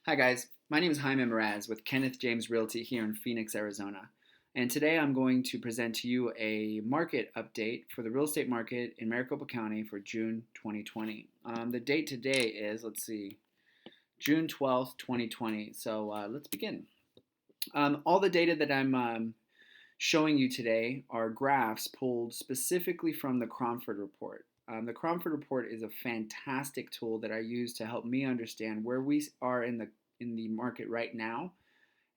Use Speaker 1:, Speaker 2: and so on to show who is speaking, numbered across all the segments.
Speaker 1: Hi guys, my name is Jaime Mraz with Kenneth James Realty here in Phoenix, Arizona. And today I'm going to present to you a market update for the real estate market in Maricopa County for June 2020. The date today is, June 12th, 2020. So let's begin. All the data that I'm showing you today are graphs pulled specifically from the Cromford Report. The Cromford Report is a fantastic tool that I use to help me understand where we are in the market right now.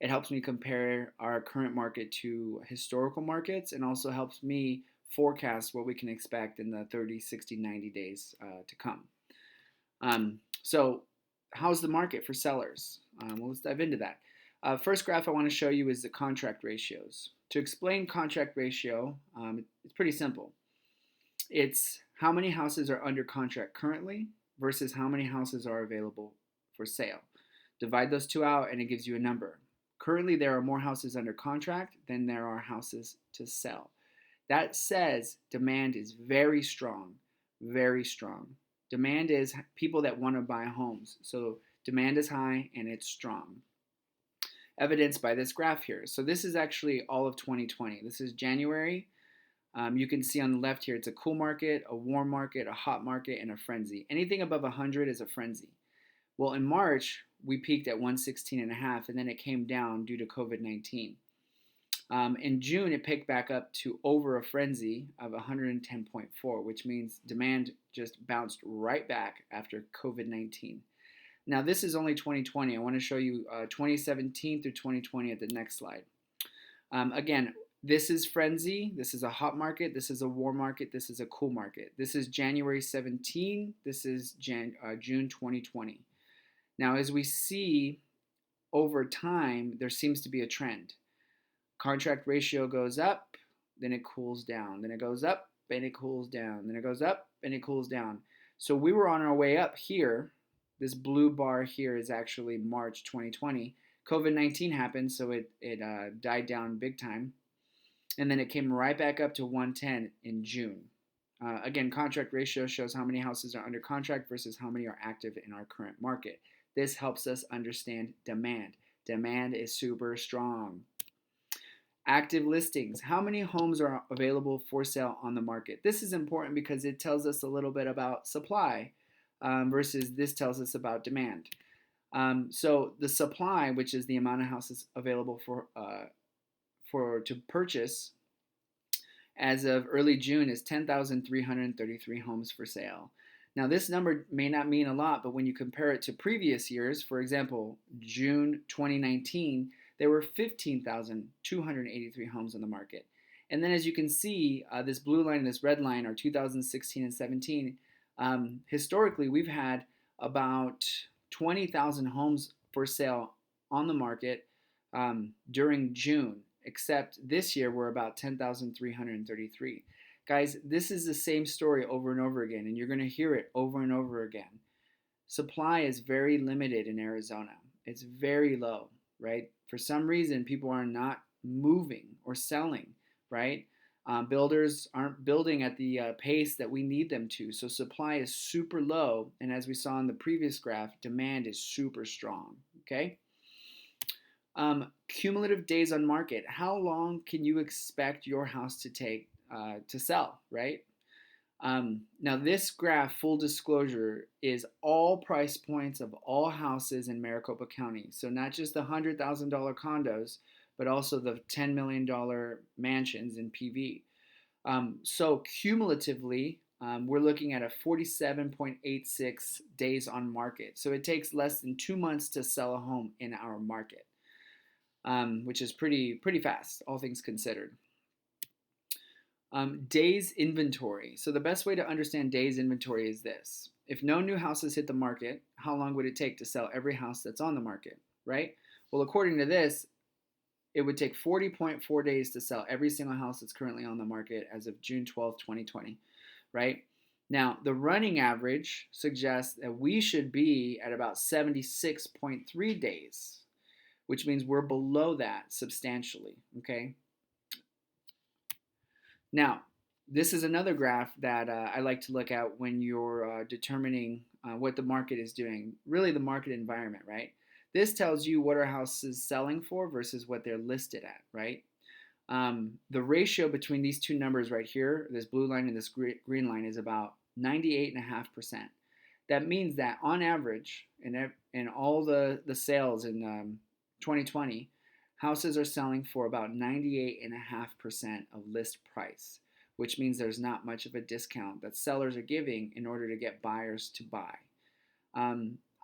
Speaker 1: It helps me compare our current market to historical markets and also helps me forecast what we can expect in the 30, 60, 90 days to come. So, how's the market for sellers? Well, let's dive into that. First graph I want to show you is the contract ratios. To explain contract ratio, it's pretty simple. It's how many houses are under contract currently versus how many houses are available for sale. Divide those two out and it gives you a number. Currently, there are more houses under contract than there are houses to sell. That says demand is very strong, very strong. Demand is people that want to buy homes. So demand is high and it's strong. Evidenced by this graph here. So this is actually all of 2020. This is January. You can see on the left here, it's a cool market, a warm market, a hot market, and a frenzy. Anything above 100 is a frenzy. Well, in March, we peaked at 116.5, and then it came down due to COVID-19. In June, it picked back up to over a frenzy of 110.4, which means demand just bounced right back after COVID-19. Now, this is only 2020. I want to show you 2017 through 2020 at the next slide. Again, this is frenzy. This is a hot market. This is a warm market. This is a cool market. This is January 17. This is June 2020. Now, as we see over time, there seems to be a trend. Contract ratio goes up, then it cools down. Then it goes up, and it cools down. Then it goes up, and it cools down. So we were on our way up here. This blue bar here is actually March 2020. COVID-19 happened, so it died down big time. And then it came right back up to 110 in June. Again, contract ratio shows how many houses are under contract versus how many are active in our current market. This helps us understand demand. Demand is super strong. Active listings. How many homes are available for sale on the market? This is important because it tells us a little bit about supply versus this tells us about demand. So the supply, which is the amount of houses available to purchase, as of early June, is 10,333 homes for sale. Now, this number may not mean a lot, but when you compare it to previous years, for example, June 2019, there were 15,283 homes on the market. And then as you can see, this blue line and this red line are 2016 and 17. Historically, we've had about 20,000 homes for sale on the market during June, except this year we're about 10,333. Guys, this is the same story over and over again, and you're going to hear it over and over again. Supply is very limited in Arizona. It's very low, right? For some reason, people are not moving or selling, right? Builders aren't building at the pace that we need them to. So supply is super low, and as we saw in the previous graph, demand is super strong, okay? Cumulative days on market. How long can you expect your house to take to sell, right? Now this graph, full disclosure, is all price points of all houses in Maricopa County. So not just the $100,000 condos, but also the $10 million mansions in PV. So cumulatively, we're looking at a 47.86 days on market. So it takes less than 2 months to sell a home in our market, which is pretty fast, all things considered. Days inventory. So the best way to understand days inventory is this. If no new houses hit the market, how long would it take to sell every house that's on the market, right? Well, according to this, it would take 40.4 days to sell every single house that's currently on the market as of June 12th, 2020, right? Now, the running average suggests that we should be at about 76.3 days, which means we're below that substantially, okay? Now, this is another graph that I like to look at when you're determining what the market is doing, really the market environment, right? This tells you what are houses selling for versus what they're listed at, right? The ratio between these two numbers right here, this blue line and this green line, is about 98.5%. That means that on average, in all the sales in 2020, houses are selling for about 98.5% of list price, which means there's not much of a discount that sellers are giving in order to get buyers to buy.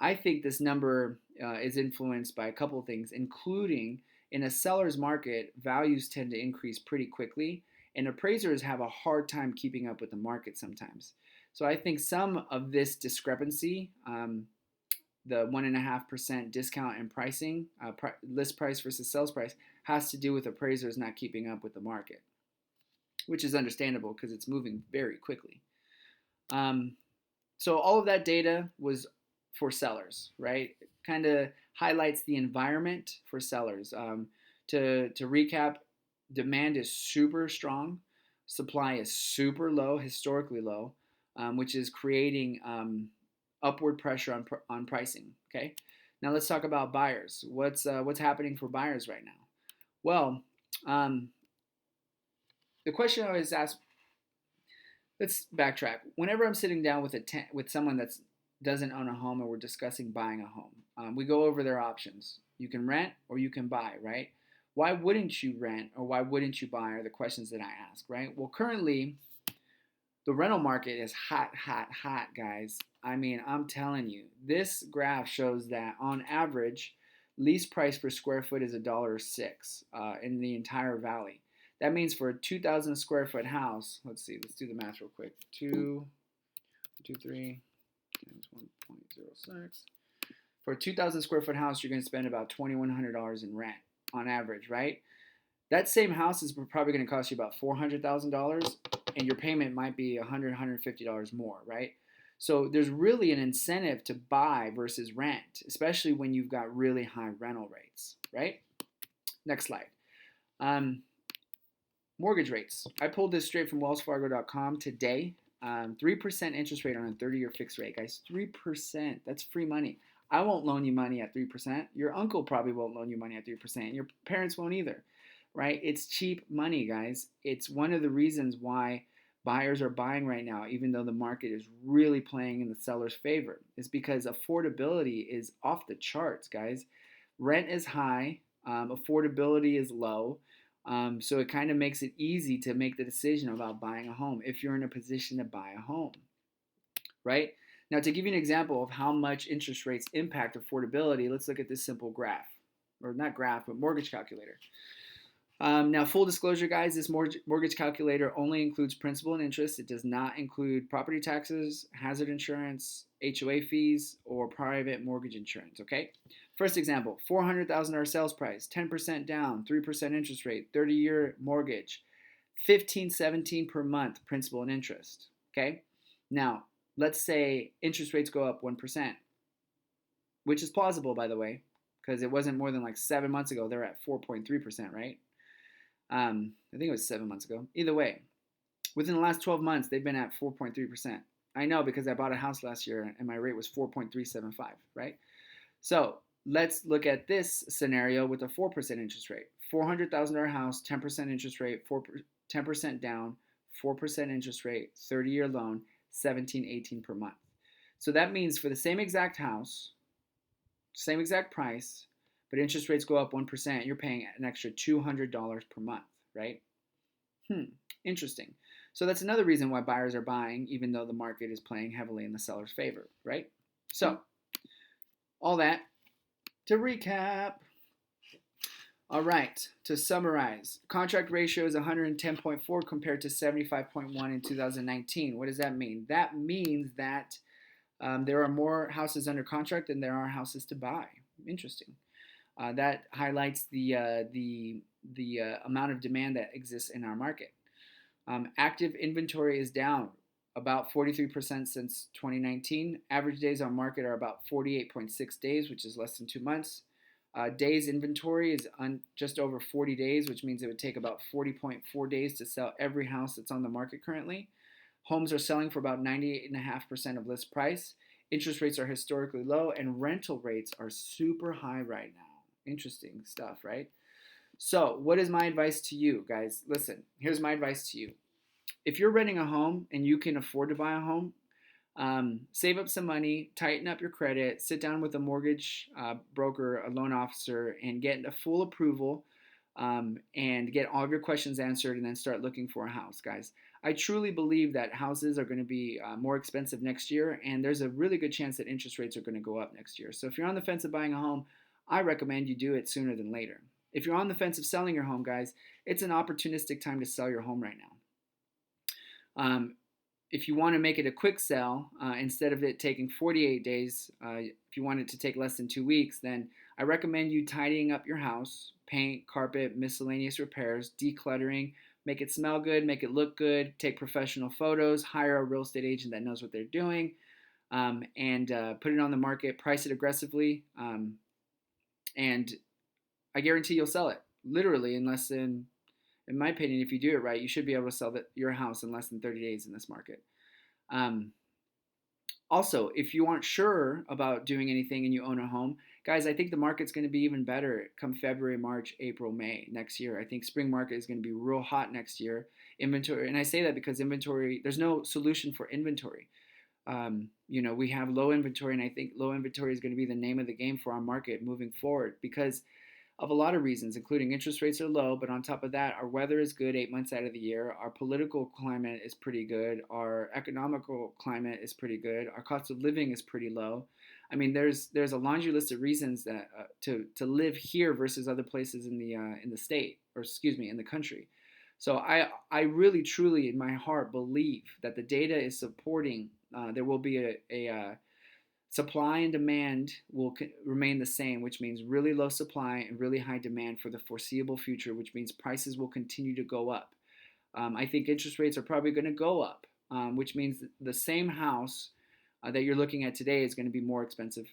Speaker 1: I think this number is influenced by a couple of things, including in a seller's market, values tend to increase pretty quickly, and appraisers have a hard time keeping up with the market sometimes. So I think some of this discrepancy, the 1.5% discount in pricing, list price versus sales price, has to do with appraisers not keeping up with the market, which is understandable because it's moving very quickly. So all of that data was for sellers, right? It kind of highlights the environment for sellers. To recap, demand is super strong, supply is super low, historically low, which is creating upward pressure on pricing. Okay, now let's talk about buyers. What's happening for buyers right now? Well, the question I always ask. Let's backtrack. Whenever I'm sitting down with someone that doesn't own a home and we're discussing buying a home, we go over their options. You can rent or you can buy, right? Why wouldn't you rent or why wouldn't you buy are the questions that I ask, right? Well, currently, the rental market is hot, hot, hot, guys. I mean, I'm telling you, this graph shows that on average, lease price per square foot is $1.06 in the entire valley. That means for a 2,000 square foot house, let's see, let's do the math real quick. 223 times 1.06. For a 2,000 square foot house, you're going to spend about $2,100 in rent on average, right? That same house is probably going to cost you about $400,000, and your payment might be $100, $150 more, right? So there's really an incentive to buy versus rent, especially when you've got really high rental rates, right? Next slide. Mortgage rates. I pulled this straight from wellsfargo.com today. 3% interest rate on a 30-year fixed rate, guys. 3%. That's free money. I won't loan you money at 3%. Your uncle probably won't loan you money at 3%. Your parents won't either, right? It's cheap money, guys. It's one of the reasons why buyers are buying right now, even though the market is really playing in the seller's favor. It's because affordability is off the charts, guys. Rent is high. Affordability is low. So it kind of makes it easy to make the decision about buying a home if you're in a position to buy a home, right? Now, to give you an example of how much interest rates impact affordability, let's look at this simple graph, or not graph, but mortgage calculator. Now, full disclosure, guys, this mortgage calculator only includes principal and interest. It does not include property taxes, hazard insurance, HOA fees, or private mortgage insurance, okay? First example, $400,000 sales price, 10% down, 3% interest rate, 30-year mortgage, $1,517 per month principal and interest, okay? Now, let's say interest rates go up 1%, which is plausible, by the way, because it wasn't more than like 7 months ago. They're at 4.3%, right? I think it was 7 months ago. Either way, within the last 12 months, they've been at 4.3%. I know because I bought a house last year and my rate was 4.375, right? So let's look at this scenario with a 4% interest rate. $400,000 house, 10% interest rate, 10% down, 4% interest rate, 30-year loan, $1,718 per month. So that means for the same exact house, same exact price, but interest rates go up 1%, you're paying an extra $200 per month, right? Interesting. So that's another reason why buyers are buying, even though the market is playing heavily in the seller's favor, right? So, all that to recap. All right, to summarize, contract ratio is 110.4 compared to 75.1 in 2019. What does that mean? That means that there are more houses under contract than there are houses to buy. Interesting. That highlights the amount of demand that exists in our market. Active inventory is down about 43% since 2019. Average days on market are about 48.6 days, which is less than 2 months. Days inventory is just over 40 days, which means it would take about 40.4 days to sell every house that's on the market currently. Homes are selling for about 98.5% of list price. Interest rates are historically low, and rental rates are super high right now. Interesting stuff, right? So, what is my advice to you guys? Listen, here's my advice to you. If you're renting a home and you can afford to buy a home, save up some money, tighten up your credit, sit down with a mortgage broker, a loan officer, and get a full approval and get all of your questions answered, and then start looking for a house, guys. I truly believe that houses are going to be more expensive next year, and there's a really good chance that interest rates are going to go up next year. So if you're on the fence of buying a home, I recommend you do it sooner than later. If you're on the fence of selling your home, guys, it's an opportunistic time to sell your home right now. If you want to make it a quick sell, instead of it taking 48 days, if you want it to take less than 2 weeks, then I recommend you tidying up your house, paint, carpet, miscellaneous repairs, decluttering, make it smell good, make it look good, take professional photos, hire a real estate agent that knows what they're doing, and put it on the market, price it aggressively, and I guarantee you'll sell it literally in less than, in my opinion, if you do it right, you should be able to sell your house in less than 30 days in this market. Um, Also, if you aren't sure about doing anything and you own a home, guys, I think the market's going to be even better come February, March, April, May next year. I think spring market is going to be real hot next year. Inventory, and I say that because inventory, there's no solution for inventory. We have low inventory, and I think low inventory is going to be the name of the game for our market moving forward because of a lot of reasons, including interest rates are low, but on top of that, our weather is good 8 months out of the year. Our political climate is pretty good. Our economical climate is pretty good. Our cost of living is pretty low. I mean, there's a laundry list of reasons that to live here versus other places in the state, or excuse me, in the country. So I really truly in my heart believe that the data is supporting there will be a supply and demand will remain the same, which means really low supply and really high demand for the foreseeable future, which means prices will continue to go up. I think interest rates are probably going to go up, which means the same house that you're looking at today is going to be more expensive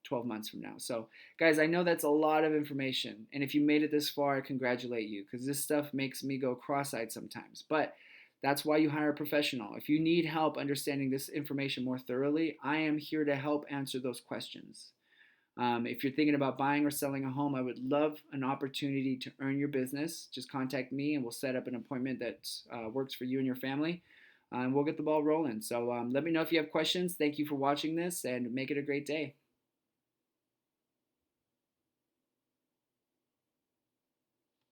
Speaker 1: 12 months from now. So, guys, I know that's a lot of information. And if you made it this far, I congratulate you because this stuff makes me go cross eyed sometimes. But that's why you hire a professional. If you need help understanding this information more thoroughly, I am here to help answer those questions. If you're thinking about buying or selling a home, I would love an opportunity to earn your business. Just contact me and we'll set up an appointment that works for you and your family. And we'll get the ball rolling. So let me know if you have questions. Thank you for watching this and make it a great day.